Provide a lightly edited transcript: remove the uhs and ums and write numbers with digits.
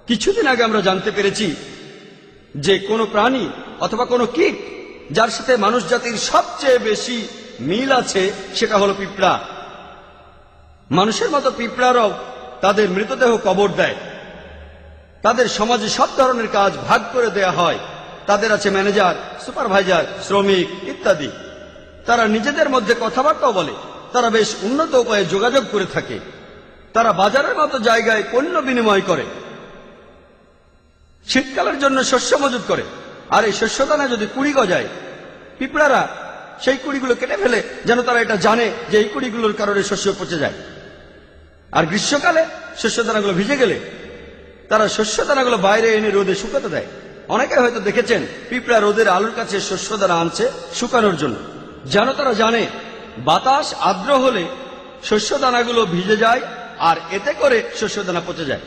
কিছুদিন আগে আমরা জানতে পেরেছি যে কোনো প্রাণী অথবা কোনো কীট যার সাথে মানুষ জাতির সবচেয়ে বেশি মিল আছে সেটা হলো পিঁপড়া। মানুষের মতো পিঁপড়ারাও তাদের মৃতদেহ কবর দেয়। তাদের সমাজে সব ধরনের কাজ ভাগ করে দেয়া হয়। তাদের আছে ম্যানেজার, সুপারভাইজার, শ্রমিক ইত্যাদি। তারা নিজেদের মধ্যে কথাবার্তাও বলে। তারা বেশ উন্নত উপায়ে যোগাযোগ করে থাকে। তারা বাজারের মতো জায়গায় পণ্য বিনিময় করে, শীতকালের জন্য শস্য মজুত করে। আর এই শস্যদানা যদি কুড়ি গজায়, পিঁপড়ারা সেই কুড়িগুলো কেটে ফেলে, যেন তারা এটা জানে যে এই কুড়িগুলোর কারণে শস্য পচে যায়। আর গ্রীষ্মকালে শস্যদানাগুলো ভিজে গেলে তারা শস্যদানাগুলো বাইরে এনে রোদে শুকাতে দেয়। অনেকে হয়তো দেখেছেন পিঁপড়া রোদের আলোর কাছে শস্যদানা আনছে শুকানোর জন্য, যেন তারা জানে বাতাস আর্দ্র হলে শস্যদানাগুলো ভিজে যায় আর এতে করে শস্যদানা পচে যায়।